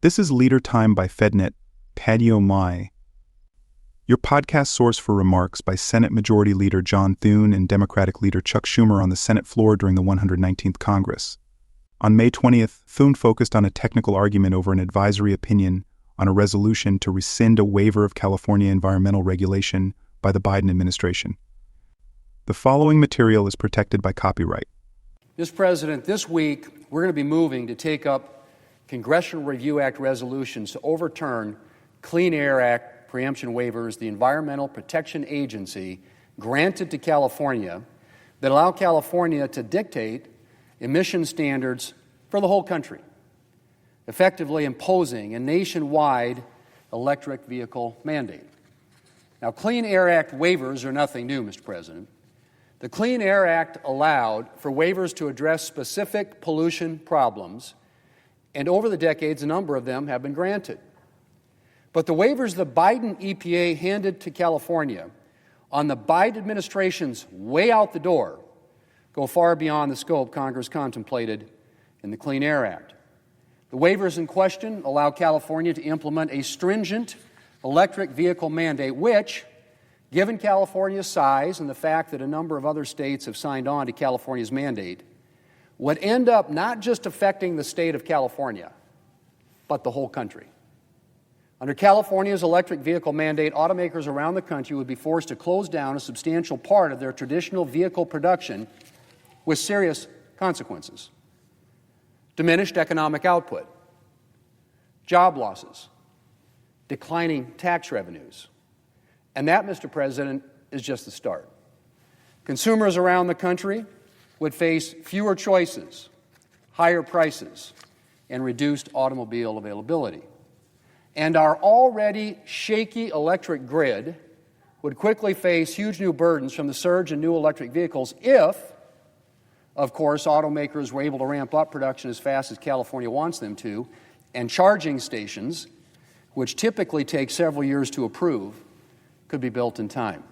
This is Leader Time by FedNet, Patio Mai, your podcast source for remarks by Senate Majority Leader John Thune and Democratic Leader Chuck Schumer on the Senate floor during the 119th Congress. On May 20th, Thune focused on a technical argument over an advisory opinion on a resolution to rescind a waiver of California environmental regulation by the Biden administration. The following material is protected by copyright. Mr. President, this week we're going to be moving to take up Congressional Review Act resolutions to overturn Clean Air Act preemption waivers the Environmental Protection Agency granted to California that allow California to dictate emission standards for the whole country, effectively imposing a nationwide electric vehicle mandate. Now, Clean Air Act waivers are nothing new, Mr. President. The Clean Air Act allowed for waivers to address specific pollution problems, and over the decades, a number of them have been granted. But the waivers the Biden EPA handed to California on the Biden administration's way out the door go far beyond the scope Congress contemplated in the Clean Air Act. The waivers in question allow California to implement a stringent electric vehicle mandate, which, given California's size and the fact that a number of other states have signed on to California's mandate, would end up not just affecting the state of California, but the whole country. Under California's electric vehicle mandate, automakers around the country would be forced to close down a substantial part of their traditional vehicle production with serious consequences. Diminished economic output, job losses, declining tax revenues. And that, Mr. President, is just the start. Consumers around the country would face fewer choices, higher prices, and reduced automobile availability. And our already shaky electric grid would quickly face huge new burdens from the surge in new electric vehicles if, of course, automakers were able to ramp up production as fast as California wants them to, and charging stations, which typically take several years to approve, could be built in time.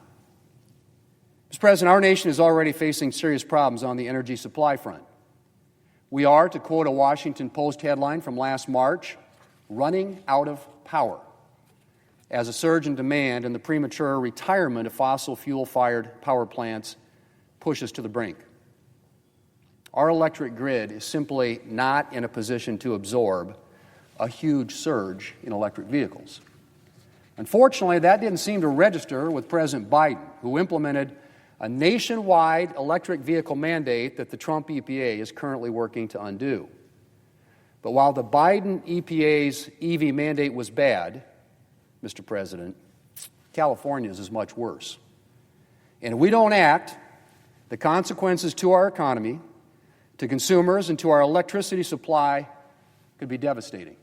Mr. President, our nation is already facing serious problems on the energy supply front. We are, to quote a Washington Post headline from last March, running out of power as a surge in demand and the premature retirement of fossil fuel-fired power plants pushes to the brink. Our electric grid is simply not in a position to absorb a huge surge in electric vehicles. Unfortunately, that didn't seem to register with President Biden, who implemented a nationwide electric vehicle mandate that the Trump EPA is currently working to undo. But while the Biden EPA's EV mandate was bad, Mr. President, California's is much worse. And if we don't act, the consequences to our economy, to consumers, and to our electricity supply could be devastating.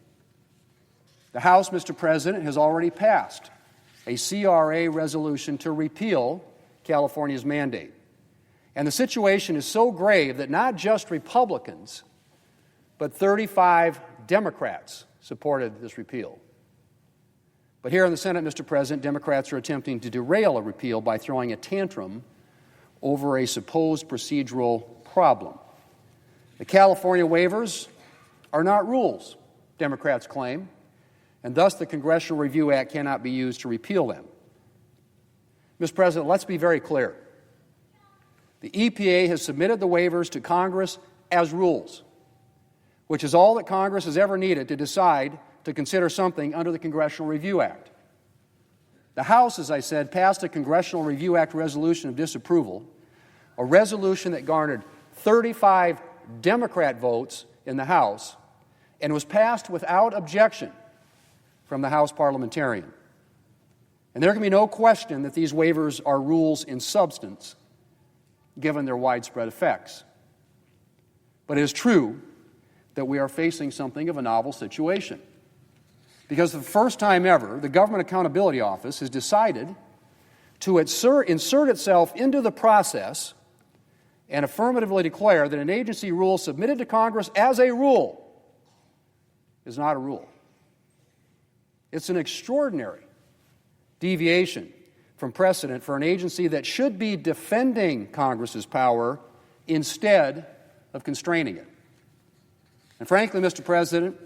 The House, Mr. President, has already passed a CRA resolution to repeal California's mandate. And the situation is so grave that not just Republicans, but 35 Democrats supported this repeal. But here in the Senate, Mr. President, Democrats are attempting to derail a repeal by throwing a tantrum over a supposed procedural problem. The California waivers are not rules, Democrats claim, and thus the Congressional Review Act cannot be used to repeal them. Mr. President, let's be very clear. The EPA has submitted the waivers to Congress as rules, which is all that Congress has ever needed to decide to consider something under the Congressional Review Act. The House, as I said, passed a Congressional Review Act resolution of disapproval, a resolution that garnered 35 Democrat votes in the House and was passed without objection from the House parliamentarian. And there can be no question that these waivers are rules in substance, given their widespread effects. But it is true that we are facing something of a novel situation. Because for the first time ever, the Government Accountability Office has decided to insert itself into the process and affirmatively declare that an agency rule submitted to Congress as a rule is not a rule. It's an extraordinary deviation from precedent for an agency that should be defending Congress's power instead of constraining it. And frankly, Mr. President,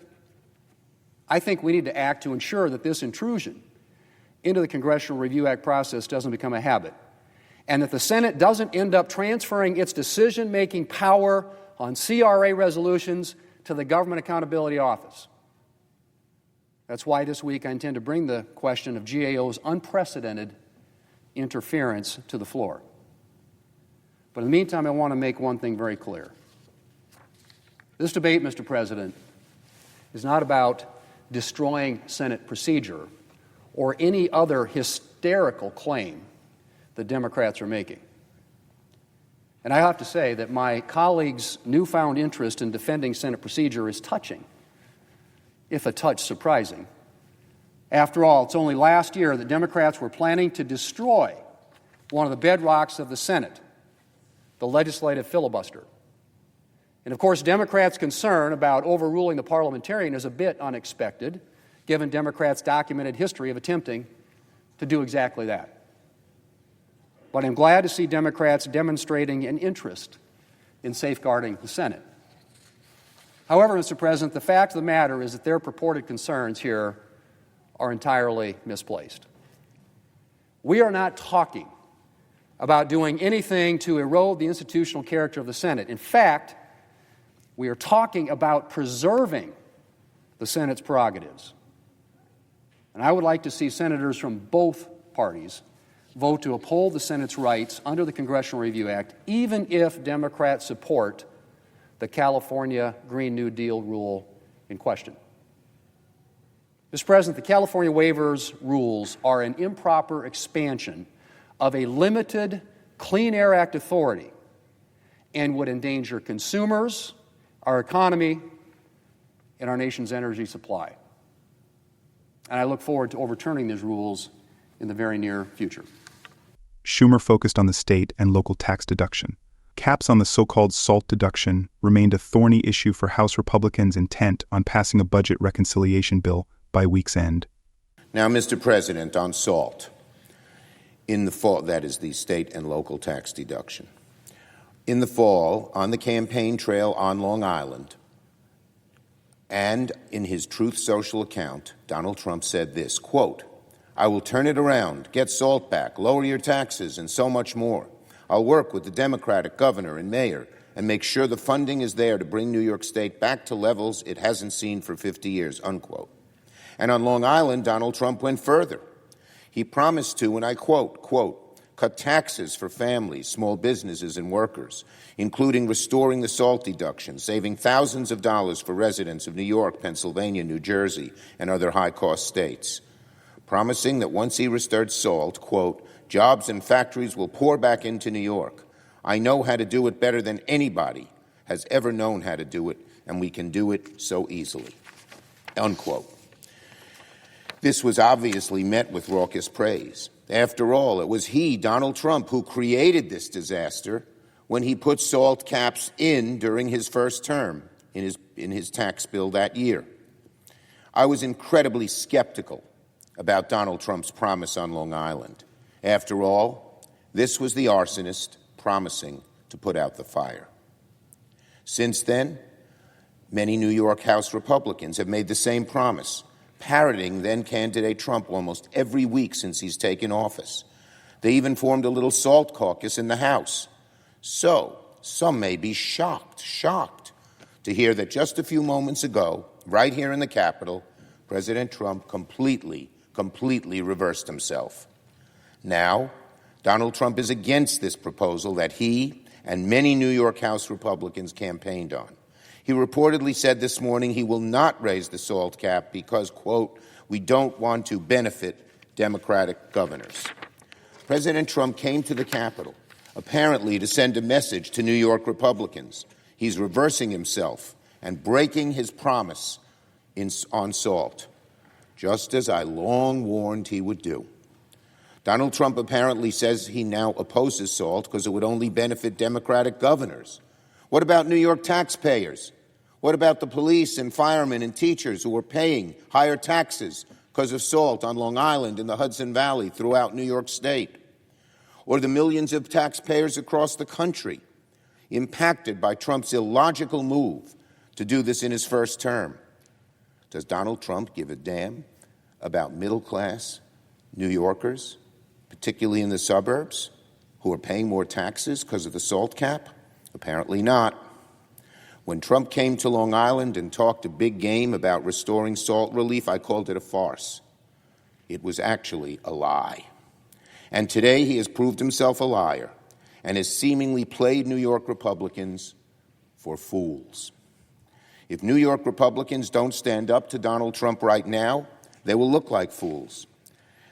I think we need to act to ensure that this intrusion into the Congressional Review Act process doesn't become a habit, and that the Senate doesn't end up transferring its decision-making power on CRA resolutions to the Government Accountability Office. That's why this week I intend to bring the question of GAO's unprecedented interference to the floor. But in the meantime, I want to make one thing very clear. This debate, Mr. President, is not about destroying Senate procedure or any other hysterical claim the Democrats are making. And I have to say that my colleagues' newfound interest in defending Senate procedure is touching, if a touch surprising. After all, it's only last year that Democrats were planning to destroy one of the bedrocks of the Senate, the legislative filibuster. And of course, Democrats' concern about overruling the parliamentarian is a bit unexpected, given Democrats' documented history of attempting to do exactly that. But I'm glad to see Democrats demonstrating an interest in safeguarding the Senate. However, Mr. President, the fact of the matter is that their purported concerns here are entirely misplaced. We are not talking about doing anything to erode the institutional character of the Senate. In fact, we are talking about preserving the Senate's prerogatives. And I would like to see senators from both parties vote to uphold the Senate's rights under the Congressional Review Act, even if Democrats support the California Green New Deal rule in question. Mr. President, the California waivers rules are an improper expansion of a limited Clean Air Act authority and would endanger consumers, our economy, and our nation's energy supply. And I look forward to overturning these rules in the very near future. Schumer focused on the state and local tax deduction. Caps on the so-called SALT deduction remained a thorny issue for House Republicans intent on passing a budget reconciliation bill by week's end. Now, Mr. President, on SALT, in the fall, that is the state and local tax deduction. In the fall, on the campaign trail on Long Island, and in his Truth Social account, Donald Trump said this, quote, "I will turn it around, get SALT back, lower your taxes, and so much more. I'll work with the Democratic governor and mayor and make sure the funding is there to bring New York State back to levels it hasn't seen for 50 years, unquote. And on Long Island, Donald Trump went further. He promised to, and I quote, cut taxes for families, small businesses, and workers, including restoring the SALT deduction, saving thousands of dollars for residents of New York, Pennsylvania, New Jersey, and other high-cost states. Promising that once he restored SALT, quote, jobs and factories will pour back into New York. I know how to do it better than anybody has ever known how to do it, and we can do it so easily, unquote. This was obviously met with raucous praise. After all, it was he, Donald Trump, who created this disaster when he put SALT caps in during his first term in his tax bill that year. I was incredibly skeptical about Donald Trump's promise on Long Island. After all, this was the arsonist promising to put out the fire. Since then, many New York House Republicans have made the same promise, parroting then-candidate Trump almost every week since he's taken office. They even formed a little SALT caucus in the House. So, some may be shocked to hear that just a few moments ago, right here in the Capitol, President Trump completely reversed himself. Now, Donald Trump is against this proposal that he and many New York House Republicans campaigned on. He reportedly said this morning he will not raise the SALT cap because, quote, we don't want to benefit Democratic governors. President Trump came to the Capitol, apparently to send a message to New York Republicans. He's reversing himself and breaking his promise on SALT, just as I long warned he would do. Donald Trump apparently says he now opposes SALT because it would only benefit Democratic governors. What about New York taxpayers? What about the police and firemen and teachers who are paying higher taxes because of SALT on Long Island and the Hudson Valley throughout New York State? Or the millions of taxpayers across the country impacted by Trump's illogical move to do this in his first term? Does Donald Trump give a damn about middle-class New Yorkers, particularly in the suburbs, who are paying more taxes because of the SALT cap? Apparently not. When Trump came to Long Island and talked a big game about restoring SALT relief, I called it a farce. It was actually a lie. And today he has proved himself a liar and has seemingly played New York Republicans for fools. If New York Republicans don't stand up to Donald Trump right now, they will look like fools.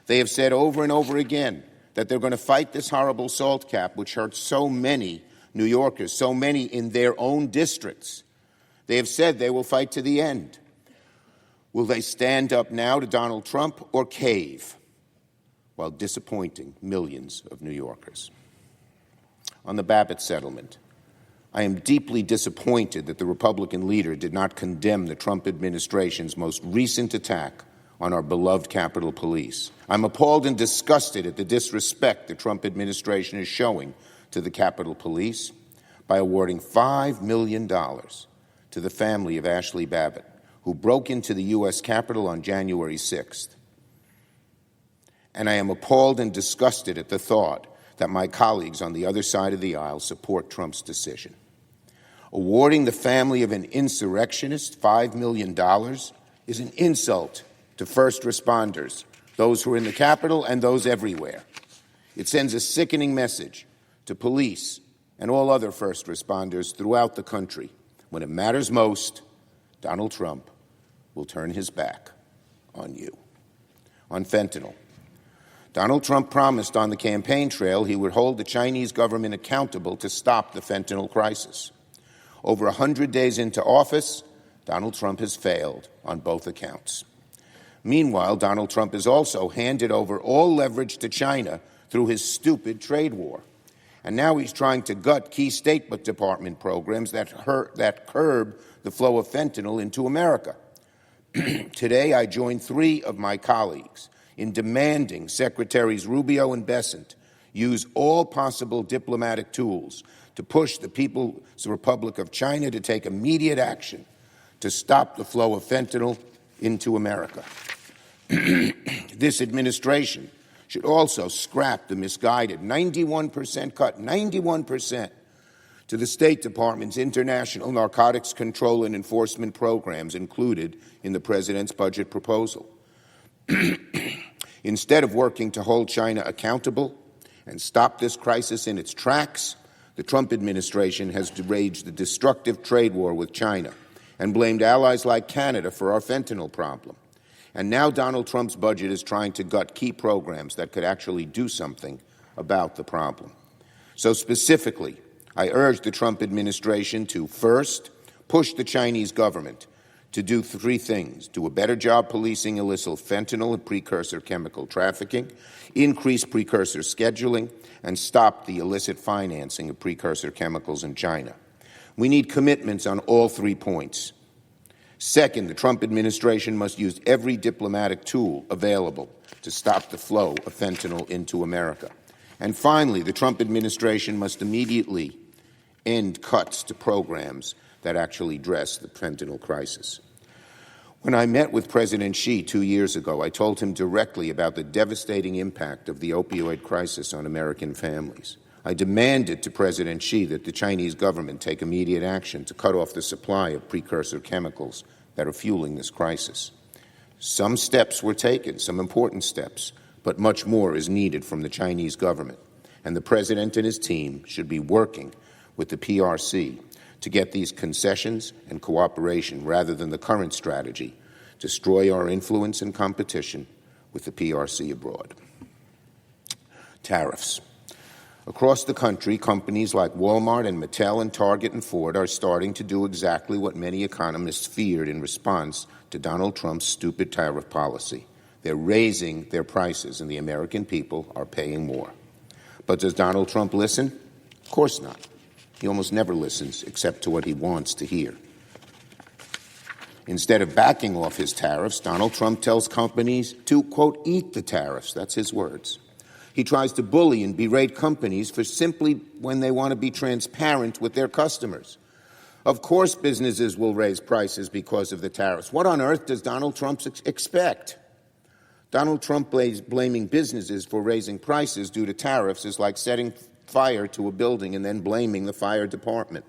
They have said over and over again that they're going to fight this horrible SALT cap, which hurts so many New Yorkers, so many in their own districts. They have said they will fight to the end. Will they stand up now to Donald Trump or cave while disappointing millions of New Yorkers? On the Babbitt settlement, I am deeply disappointed that the Republican leader did not condemn the Trump administration's most recent attack on our beloved Capitol Police. I'm appalled and disgusted at the disrespect the Trump administration is showing to the Capitol Police by awarding $5 million to the family of Ashley Babbitt, who broke into the U.S. Capitol on January 6th. And I am appalled and disgusted at the thought that my colleagues on the other side of the aisle support Trump's decision. Awarding the family of an insurrectionist $5 million is an insult to first responders, those who are in the Capitol and those everywhere. It sends a sickening message to police and all other first responders throughout the country. When it matters most, Donald Trump will turn his back on you. On fentanyl, Donald Trump promised on the campaign trail he would hold the Chinese government accountable to stop the fentanyl crisis. Over 100 days into office, Donald Trump has failed on both accounts. Meanwhile, Donald Trump has also handed over all leverage to China through his stupid trade war. And now he's trying to gut key State Department programs that curb the flow of fentanyl into America. Today, I join 3 of my colleagues in demanding Secretaries Rubio and Bessent use all possible diplomatic tools to push the People's Republic of China to take immediate action to stop the flow of fentanyl into America. This administration should also scrap the misguided 91% cut, 91%, to the State Department's international narcotics control and enforcement programs included in the President's budget proposal. Instead of working to hold China accountable and stop this crisis in its tracks, the Trump administration has waged a destructive trade war with China and blamed allies like Canada for our fentanyl problem. And now Donald Trump's budget is trying to gut key programs that could actually do something about the problem. So specifically, I urge the Trump administration to, first, push the Chinese government to do 3 things: do a better job policing illicit fentanyl and precursor chemical trafficking, increase precursor scheduling, and stop the illicit financing of precursor chemicals in China. We need commitments on all 3 points. Second, the Trump administration must use every diplomatic tool available to stop the flow of fentanyl into America. And finally, the Trump administration must immediately end cuts to programs that actually address the fentanyl crisis. When I met with President Xi 2 years ago, I told him directly about the devastating impact of the opioid crisis on American families. I demanded to President Xi that the Chinese government take immediate action to cut off the supply of precursor chemicals that are fueling this crisis. Some steps were taken, some important steps, but much more is needed from the Chinese government. And the President and his team should be working with the PRC to get these concessions and cooperation rather than the current strategy, destroy our influence and competition with the PRC abroad. Tariffs. Across the country, companies like Walmart and Mattel and Target and Ford are starting to do exactly what many economists feared in response to Donald Trump's stupid tariff policy. They're raising their prices, and the American people are paying more. But does Donald Trump listen? Of course not. He almost never listens except to what he wants to hear. Instead of backing off his tariffs, Donald Trump tells companies to, quote, eat the tariffs. That's his words. He tries to bully and berate companies for simply when they want to be transparent with their customers. Of course businesses will raise prices because of the tariffs. What on earth does Donald Trump expect? Donald Trump blaming businesses for raising prices due to tariffs is like setting fire to a building and then blaming the fire department.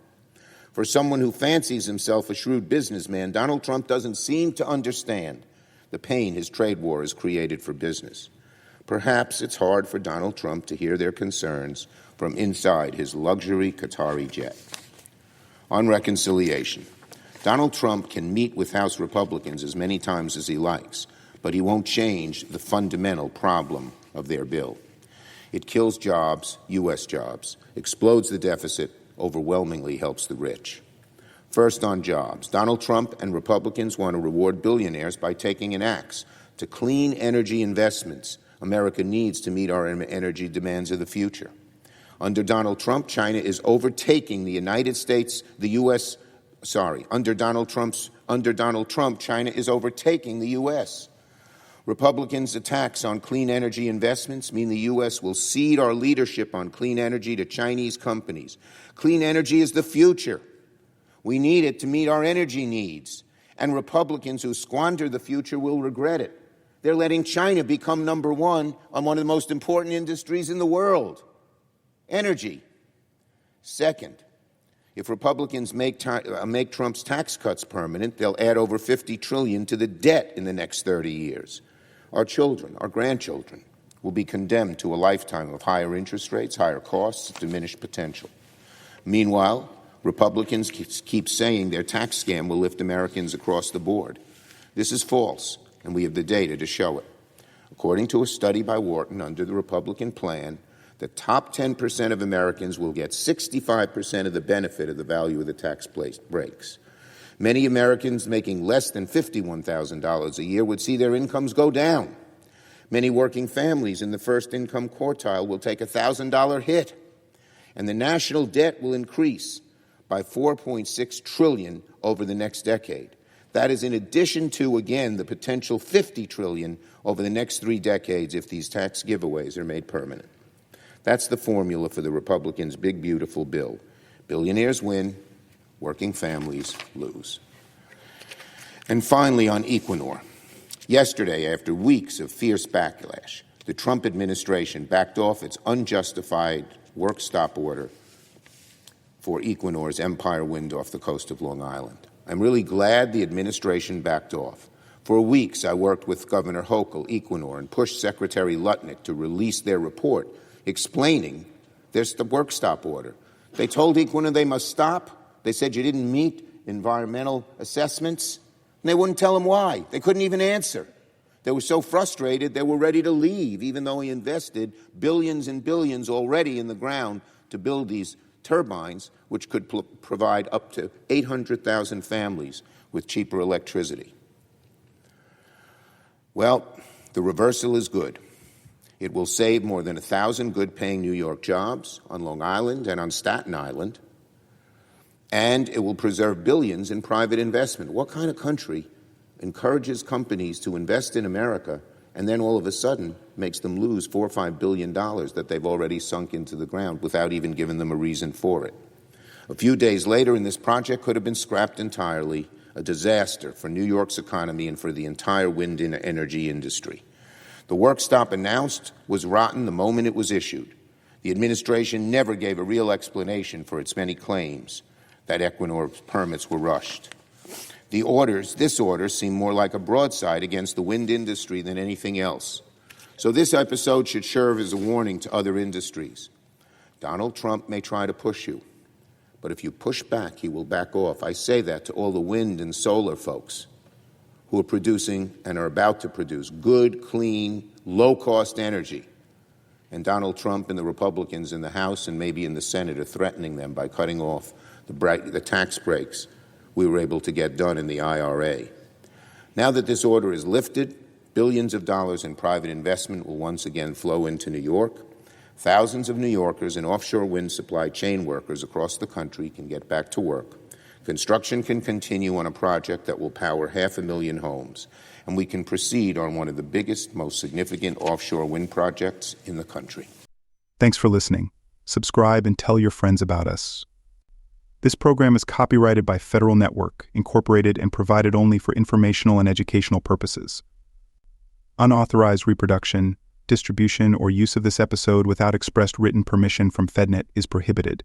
For someone who fancies himself a shrewd businessman, Donald Trump doesn't seem to understand the pain his trade war has created for business. Perhaps it's hard for Donald Trump to hear their concerns from inside his luxury Qatari jet. On reconciliation, Donald Trump can meet with House Republicans as many times as he likes, but he won't change the fundamental problem of their bill. It kills jobs, U.S. jobs, explodes the deficit, overwhelmingly helps the rich. First on jobs, Donald Trump and Republicans want to reward billionaires by taking an axe to clean energy investments America needs to meet our energy demands of the future. Under Donald Trump, China is overtaking the United States, under Donald Trump, China is overtaking the U.S. Republicans' attacks on clean energy investments mean the U.S. will cede our leadership on clean energy to Chinese companies. Clean energy is the future. We need it to meet our energy needs. And Republicans who squander the future will regret it. They're letting China become number one on one of the most important industries in the world. Energy. Second, if Republicans make Trump's tax cuts permanent, they'll add over $50 trillion to the debt in the next 30 years. Our children, our grandchildren, will be condemned to a lifetime of higher interest rates, higher costs, diminished potential. Meanwhile, Republicans keep saying their tax scam will lift Americans across the board. This is false, and we have the data to show it. According to a study by Wharton, under the Republican plan, the top 10% of Americans will get 65% of the benefit of the value of the tax breaks. Many Americans making less than $51,000 a year would see their incomes go down. Many working families in the first income quartile will take a $1,000 hit, and the national debt will increase by $4.6 trillion over the next decade. That is in addition to, again, the potential $50 trillion over the next 3 decades if these tax giveaways are made permanent. That's the formula for the Republicans' big, beautiful bill. Billionaires win, working families lose. And finally, on Equinor. Yesterday, after weeks of fierce backlash, the Trump administration backed off its unjustified work stop order for Equinor's Empire Wind off the coast of Long Island. I'm really glad the administration backed off. For weeks, I worked with Governor Hochul, Equinor, and pushed Secretary Lutnick to release their report explaining there's the work stop order. They told Equinor they must stop. They said you didn't meet environmental assessments, and they wouldn't tell them why. They couldn't even answer. They were so frustrated they were ready to leave, even though he invested billions and billions already in the ground to build these turbines, which could provide up to 800,000 families with cheaper electricity. Well, the reversal is good. It will save more than 1,000 good-paying New York jobs on Long Island and on Staten Island, and it will preserve billions in private investment. What kind of country encourages companies to invest in America and then all of a sudden makes them lose $4 or $5 billion that they've already sunk into the ground without even giving them a reason for it? A few days later, and this project could have been scrapped entirely, a disaster for New York's economy and for the entire wind and energy industry. The work stop announced was rotten the moment it was issued. The administration never gave a real explanation for its many claims that Equinor's permits were rushed. This order seemed more like a broadside against the wind industry than anything else. So this episode should serve as a warning to other industries. Donald Trump may try to push you, but if you push back, he will back off. I say that to all the wind and solar folks who are producing and are about to produce good, clean, low-cost energy. And Donald Trump and the Republicans in the House and maybe in the Senate are threatening them by cutting off the tax breaks we were able to get done in the IRA. Now that this order is lifted, billions of dollars in private investment will once again flow into New York. Thousands of New Yorkers and offshore wind supply chain workers across the country can get back to work. Construction can continue on a project that will power 500,000 homes, and we can proceed on one of the biggest, most significant offshore wind projects in the country. Thanks for listening. Subscribe and tell your friends about us. This program is copyrighted by Federal Network, Incorporated, and provided only for informational and educational purposes. Unauthorized reproduction, distribution, or use of this episode without expressed written permission from FedNet is prohibited.